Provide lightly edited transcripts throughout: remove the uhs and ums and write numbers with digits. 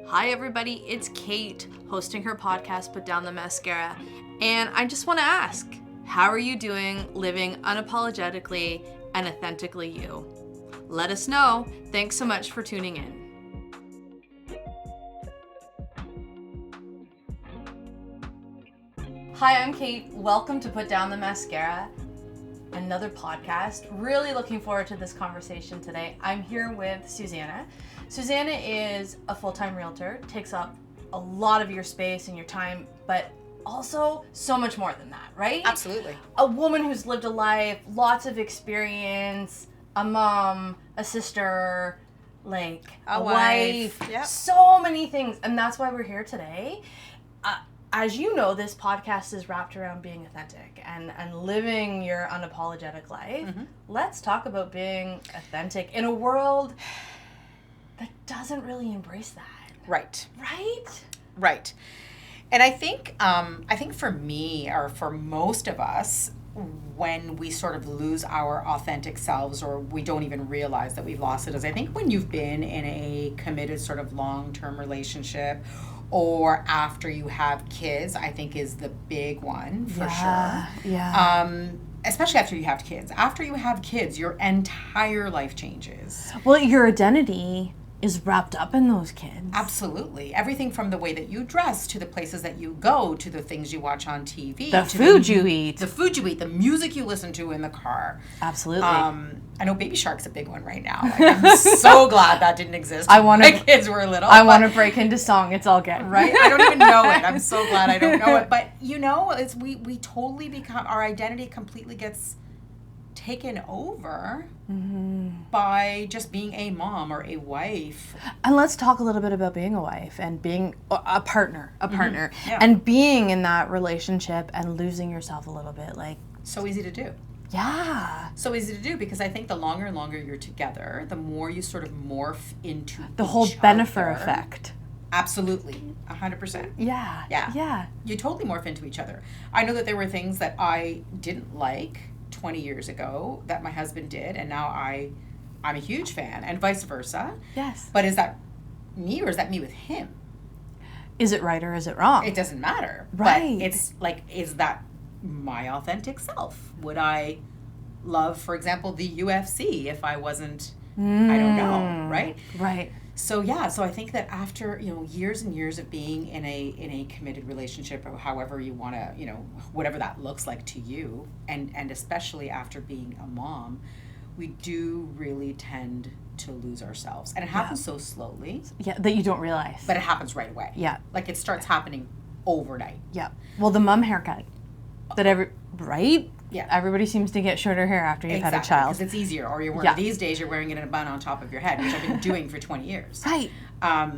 Hi everybody, it's Kate hosting her podcast, Put Down the Mascara. And I just want to ask, how are you doing living unapologetically and authentically you? Let us know. Thanks so much for tuning in. Hi, I'm Kate. Welcome to Put Down the Mascara, another podcast. Really looking forward to this conversation today. I'm here with Susana. Susana is a full-time realtor, takes up a lot of your space and your time, but also so much more than that, right? Absolutely. A woman who's lived a life, lots of experience, a mom, a sister, like a wife, yep. So many things. And that's why we're here today. As you know, this podcast is wrapped around being authentic and living your unapologetic life. Mm-hmm. Let's talk about being authentic in a world that doesn't really embrace that. Right. Right? Right. And I think for me, or for most of us, when we sort of lose our authentic selves, or we don't even realize that we've lost it, is I think when you've been in a committed sort of long-term relationship, or after you have kids, I think is the big one for sure. Yeah. Especially after you have kids. After you have kids, your entire life changes. Well, your identity is wrapped up in those kids. Absolutely. Everything from the way that you dress, to the places that you go, to the things you watch on TV. The food you eat. The food you eat, the music you listen to in the car. Absolutely. I know Baby Shark's a big one right now. Like, I'm so glad that didn't exist when my kids were little. I want to break into song. It's all good. Right? I don't even know it. I'm so glad I don't know it. But, it's we totally become, our identity completely gets taken over by just being a mom or a wife. And let's talk a little bit about being a wife and being a partner, Yeah. and being in that relationship and losing yourself a little bit. Like, so easy to do. Yeah. So easy to do, because I think the longer and longer you're together, the more you sort of morph into the whole benefit effect. Absolutely. 100%. Yeah. Yeah. Yeah. You totally morph into each other. I know that there were things that I didn't like 20 years ago that my husband did, and now I'm a huge fan, and vice versa. Yes. But is that me, or is that me with him? Is it right or is it wrong? It doesn't matter. Right. But it's like, is that my authentic self? Would I love, for example, the UFC if I wasn't, I don't know, right? Right. So I think that after, years and years of being in a committed relationship, or however you want to, whatever that looks like to you, and especially after being a mom, we do really tend to lose ourselves. And it happens so slowly. Yeah, that you don't realize. But it happens right away. Yeah. Like, it starts happening overnight. Yeah. Well, the mom haircut. Right? Yeah. Everybody seems to get shorter hair after you've had a child. Because it's easier. Or you're wearing, these days you're wearing it in a bun on top of your head, which I've been doing for 20 years. Right. I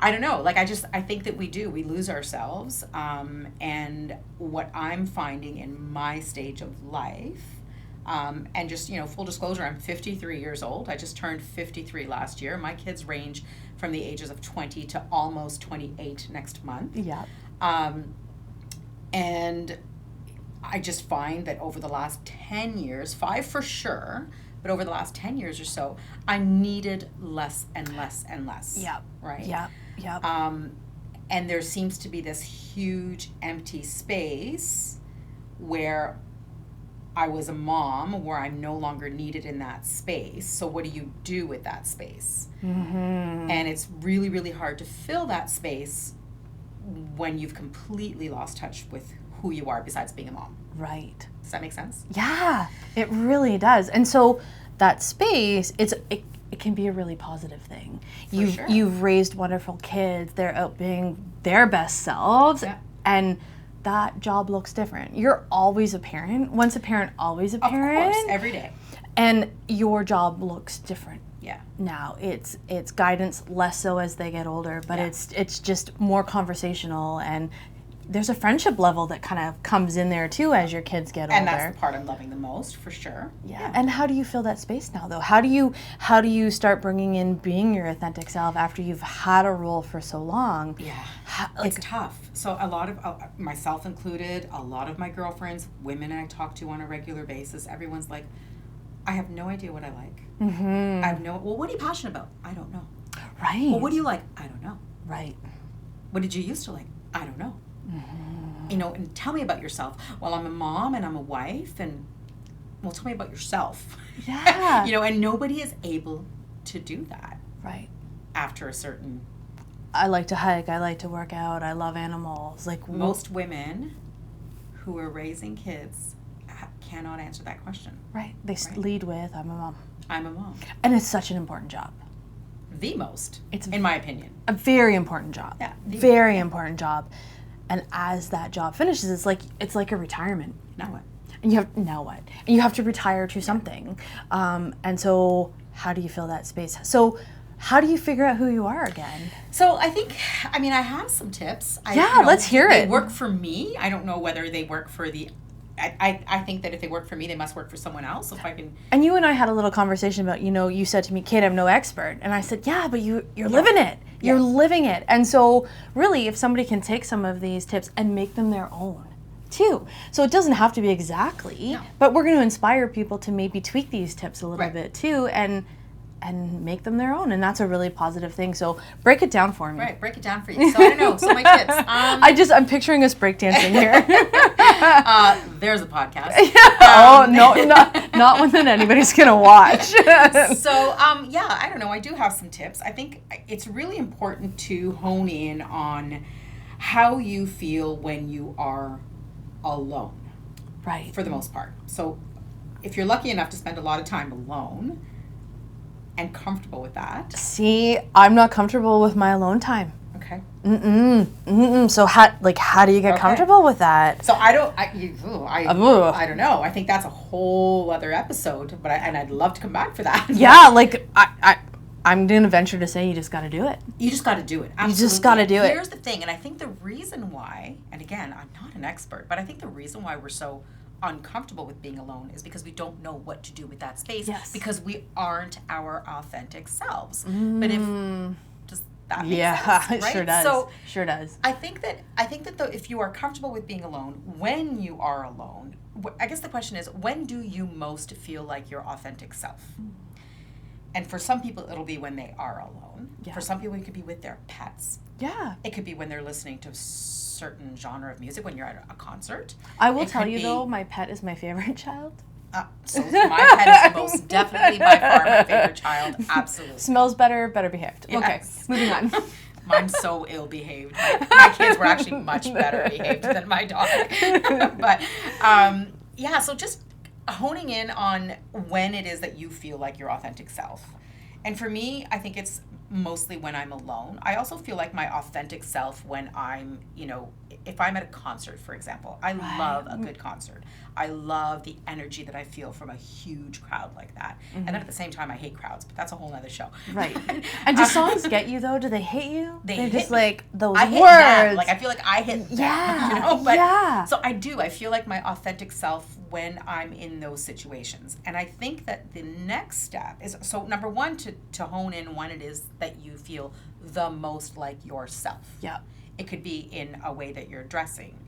don't know. Like, I think that we lose ourselves. And what I'm finding in my stage of life, and just, full disclosure, I'm 53 years old. I just turned 53 last year. My kids range from the ages of 20 to almost 28 next month. Yeah. And I just find that over the last 10 years, 5 for sure, but over the last 10 years or so, I needed less and less and less. Yep. Right? Yep. Yep. And there seems to be this huge empty space where I was a mom, where I'm no longer needed in that space. So what do you do with that space? Mm-hmm. And it's really, really hard to fill that space when you've completely lost touch with who you are besides being a mom. Right. Does that make sense? Yeah, it really does. And so that space, it can be a really positive thing. You've raised wonderful kids. They're out being their best selves. Yeah. And that job looks different. You're always a parent. Once a parent, always a parent. Of course, every day. And your job looks different. Yeah. Now it's guidance, less so as they get older, but it's just more conversational, and there's a friendship level that kind of comes in there too as your kids get older. And that's the part I'm loving the most, for sure. Yeah. And how do you fill that space now, though? How do you start bringing in being your authentic self after you've had a role for so long? Yeah. It's tough. So a lot of, myself included, a lot of my girlfriends, women I talk to on a regular basis, everyone's like, I have no idea what I like. Mm-hmm. Well, what are you passionate about? I don't know. Right. Well, what do you like? I don't know. Right. What did you used to like? I don't know. Mm-hmm. You know, and tell me about yourself. Well, I'm a mom and I'm a wife, and well, tell me about yourself. Yeah. You know, and nobody is able to do that. Right. After a certain... I like to hike. I like to work out. I love animals. Like most women who are raising kids cannot answer that question. Right. They lead with, I'm a mom. I'm a mom. And it's such an important job. The most, it's in my opinion. A very important job. Yeah. Very important job. And as that job finishes, it's like a retirement. Now what? And now what? And you have to retire to something. And so how do you fill that space? So how do you figure out who you are again? So I think, I have some tips. Let's hear it. They work for me. I don't know whether they work for the... I think that if they work for me, they must work for someone else. If I can... And you and I had a little conversation about, you said to me, Kate, I'm no expert. And I said, yeah, but you're living it. You're living it. And so really, if somebody can take some of these tips and make them their own too. So it doesn't have to be exactly, but we're going to inspire people to maybe tweak these tips a little bit too and make them their own. And that's a really positive thing. So break it down for me. Right, break it down for you. So I don't know. So my tips. I'm picturing us breakdancing here. There's a podcast. No, not one that anybody's going to watch. So, I don't know. I do have some tips. I think it's really important to hone in on how you feel when you are alone. Right. For the most part. So if you're lucky enough to spend a lot of time alone and comfortable with that. See, I'm not comfortable with my alone time. Okay. So how do you get comfortable with that? So I don't know. I think that's a whole other episode, but I'd love to come back for that. Yeah, I'm going to venture to say you just got to do it. You just got to do it. Absolutely. You just got to do it. Here's the thing, and I think the reason why, and again, I'm not an expert, but I think the reason why we're so uncomfortable with being alone is because we don't know what to do with that space because we aren't our authentic selves. But if does that make sense, right? It sure does. So sure does. I think that if you are comfortable with being alone, when you are alone, I guess the question is, when do you most feel like your authentic self? And for some people, it'll be when they are alone. Yeah. For some people, it could be with their pets. Yeah. It could be when they're listening to a certain genre of music, when you're at a concert. I will tell you, though, my pet is my favorite child. So my pet is most definitely by far my favorite child. Absolutely. Smells better behaved. Yes. Okay, moving on. Mine's so ill-behaved. My kids were actually much better behaved than my dog. But, so just honing in on when it is that you feel like your authentic self. And for me, I think it's mostly when I'm alone. I also feel like my authentic self when I'm, if I'm at a concert, for example. I love a good concert. I love the energy that I feel from a huge crowd like that. And then at the same time, I hate crowds, but that's a whole other show. Right. And do songs get you, though? Do they hit you? They're just like those I words. Hit them. I feel like I hit them. Yeah. But, so I do. I feel like my authentic self when I'm in those situations. And I think that the next step is, so number one, to hone in when it is that you feel the most like yourself. Yeah. It could be in a way that you're dressing.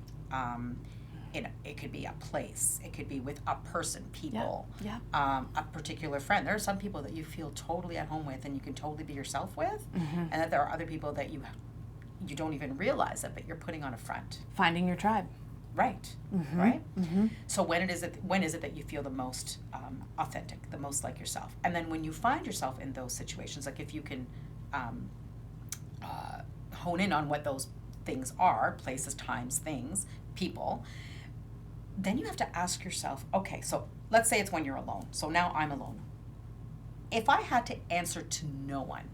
It could be a place. It could be with a person, people, a particular friend. There are some people that you feel totally at home with and you can totally be yourself with. And that there are other people that you don't even realize it, but you're putting on a front. Finding your tribe. Right. Right? So when is it that you feel the most authentic, the most like yourself? And then when you find yourself in those situations, like if you can hone in on what those things are, places, times, things, people, then you have to ask yourself, okay, so let's say it's when you're alone. So now I'm alone. If I had to answer to no one,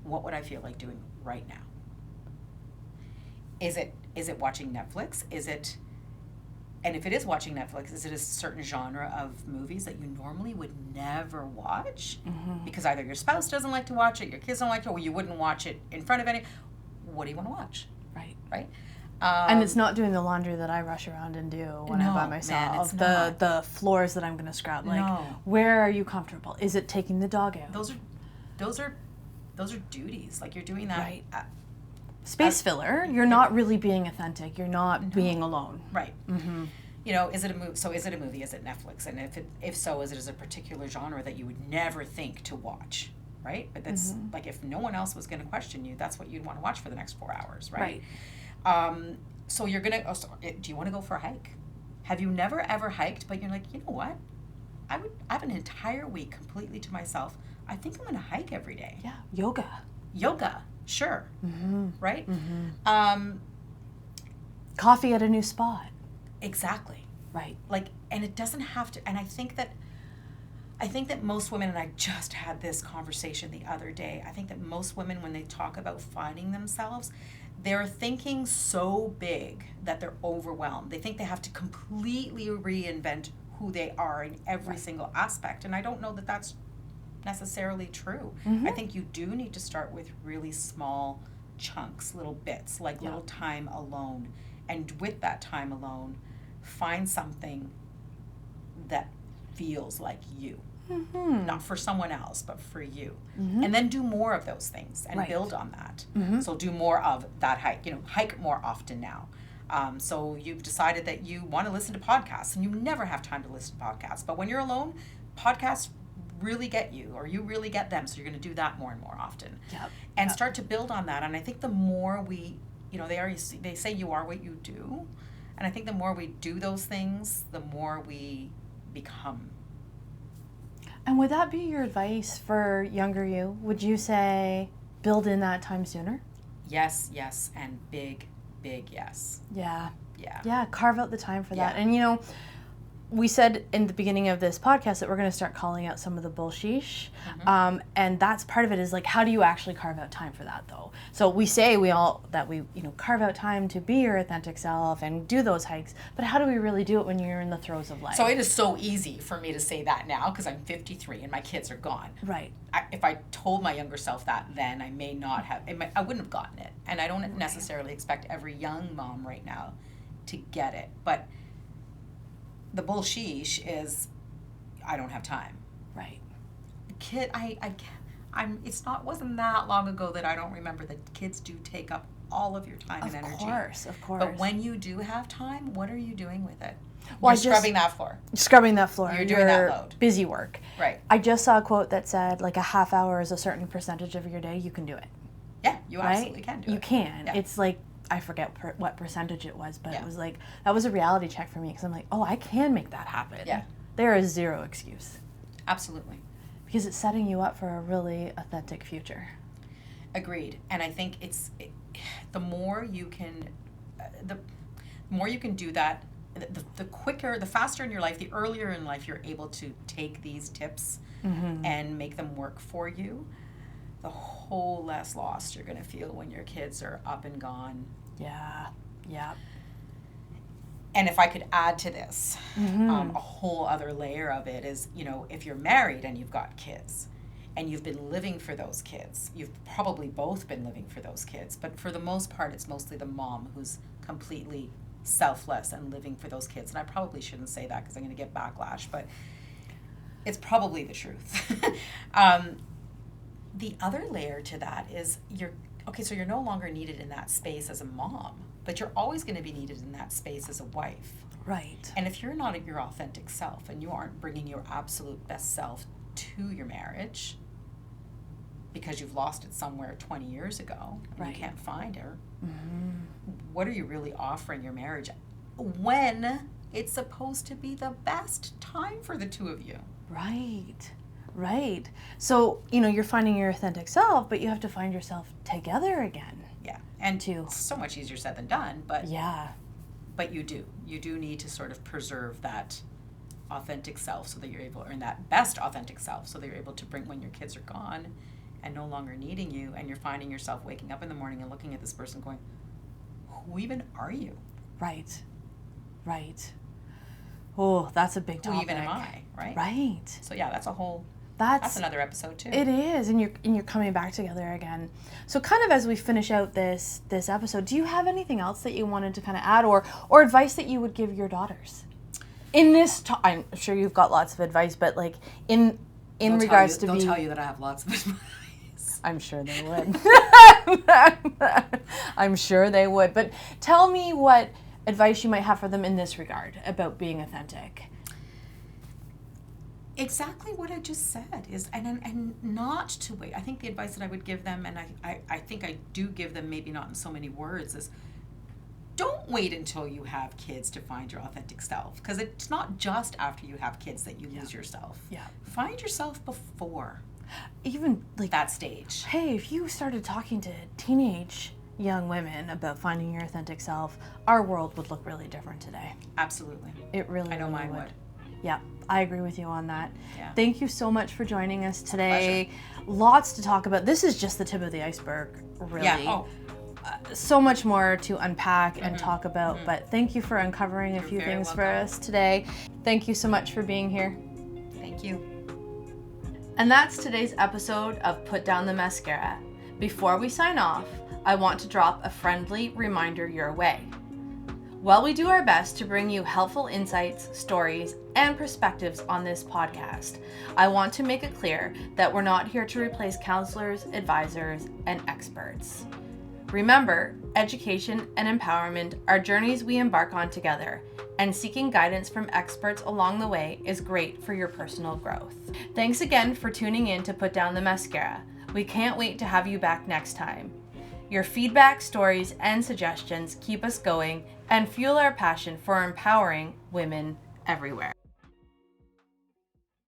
what would I feel like doing right now? Is it watching Netflix? And if it is watching Netflix, is it a certain genre of movies that you normally would never watch? Because either your spouse doesn't like to watch it, your kids don't like it, or you wouldn't watch it in front of any. What do you want to watch? Right? And it's not doing the laundry that I rush around and do when I'm by myself. Man, the floors that I'm going to scrub. Where are you comfortable? Is it taking the dog out? Those are duties. Like you're doing that. Right. Space filler. You're not really being authentic. You're not being alone. Right. Is it a movie? So is it a movie? Is it Netflix? And if so, is it a particular genre that you would never think to watch? right? But that's like, if no one else was going to question you, that's what you'd want to watch for the next 4 hours, right? So you're going to, do you want to go for a hike? Have you never ever hiked, but you're like, you know what? I have an entire week completely to myself. I think I'm going to hike every day. Yeah. Yoga. Sure. Right? Coffee at a new spot. Exactly. Right. Like, and it doesn't have to, and I think that most women, and I just had this conversation the other day, I think that most women, when they talk about finding themselves, they're thinking so big that they're overwhelmed. They think they have to completely reinvent who they are in every single aspect. And I don't know that that's necessarily true. I think you do need to start with really small chunks, little bits, like little time alone. And with that time alone, find something that feels like you. Not for someone else, but for you. And then do more of those things and build on that. So do more of that hike. Hike more often now. So you've decided that you want to listen to podcasts, and you never have time to listen to podcasts. But when you're alone, podcasts really get you, or you really get them. So you're going to do that more and more often. And start to build on that. And I think the more we, they say you are what you do. And I think the more we do those things, the more we become. And would that be your advice for younger you? Would you say build in that time sooner? Yes, and big yes. Yeah. Yeah, carve out the time for that. And we said in the beginning of this podcast that we're going to start calling out some of the bullshish. And that's part of it, is like, how do you actually carve out time for that, though? So we say we carve out time to be your authentic self and do those hikes, but how do we really do it when you're in the throes of life? So it is so easy for me to say that now, because I'm 53 and my kids are gone. Right. If I told my younger self that then, I may not have, I wouldn't have gotten it. And I don't necessarily expect every young mom right now to get it. But the bullshish is, I don't have time. Right. Kid, wasn't that long ago that I don't remember that kids do take up all of your time and energy. Of course. But when you do have time, what are you doing with it? Well, You're scrubbing that floor. You're doing that load. Busy work. Right. I just saw a quote that said, like, a half hour is a certain percentage of your day. You can do it. Yeah, you absolutely can do it. You can. Yeah. It's like, I forget what percentage it was, but it was like, that was a reality check for me, because I'm like, oh, I can make that happen. Yeah. There is zero excuse. Absolutely. Because it's setting you up for a really authentic future. Agreed. And I think the more you can, the more you can do that, the quicker, the faster in your life, the earlier in life you're able to take these tips and make them work for you, the whole less lost you're going to feel when your kids are up and gone. Yeah. And if I could add to this, a whole other layer of it is, if you're married and you've got kids and you've been living for those kids, you've probably both been living for those kids, but for the most part, it's mostly the mom who's completely selfless and living for those kids. And I probably shouldn't say that because I'm going to get backlash, but it's probably the truth. The other layer to that is so you're no longer needed in that space as a mom, but you're always going to be needed in that space as a wife. Right. And if you're not your authentic self and you aren't bringing your absolute best self to your marriage because you've lost it somewhere 20 years ago and you can't find her, what are you really offering your marriage when it's supposed to be the best time for the two of you? Right. So, you're finding your authentic self, but you have to find yourself together again. Yeah. And it's so much easier said than done, but but you do need to sort of preserve that authentic self so that you're able, or that best authentic self, so that you're able to bring when your kids are gone and no longer needing you, and you're finding yourself waking up in the morning and looking at this person going, who even are you? Right. Oh, that's a big topic. Who even am I, right? Right. So yeah, that's another episode too. It is, and you're coming back together again. So kind of as we finish out this episode, do you have anything else that you wanted to kind of add, or advice that you would give your daughters? In this, I'm sure you've got lots of advice, but like in regards to they'll tell you that I have lots of advice. I'm sure they would. I'm sure they would. But tell me what advice you might have for them in this regard about being authentic. Exactly what I just said is, and not to wait. I think the advice that I would give them, and I think I do give them, maybe not in so many words, is don't wait until you have kids to find your authentic self, because it's not just after you have kids that you lose yourself. Yeah. Find yourself before Even like that stage. Hey, if you started talking to teenage young women about finding your authentic self, our world would look really different today. Absolutely. It really, I know really mine would. Yeah, I agree with you on that. Yeah. Thank you so much for joining us today. Lots to talk about. This is just the tip of the iceberg, really. Yeah. Oh, So much more to unpack and talk about, but thank you for uncovering a few very things for welcome. us today. Thank you so much for being here. thank you. And that's today's episode of Put Down the Mascara. Before we sign off, I want to drop a friendly reminder your way. While we do our best to bring you helpful insights, stories, and perspectives on this podcast, I want to make it clear that we're not here to replace counselors, advisors, and experts. Remember, education and empowerment are journeys we embark on together, and seeking guidance from experts along the way is great for your personal growth. Thanks again for tuning in to Put Down the Mascara. We can't wait to have you back next time. Your feedback, stories, and suggestions keep us going and fuel our passion for empowering women everywhere.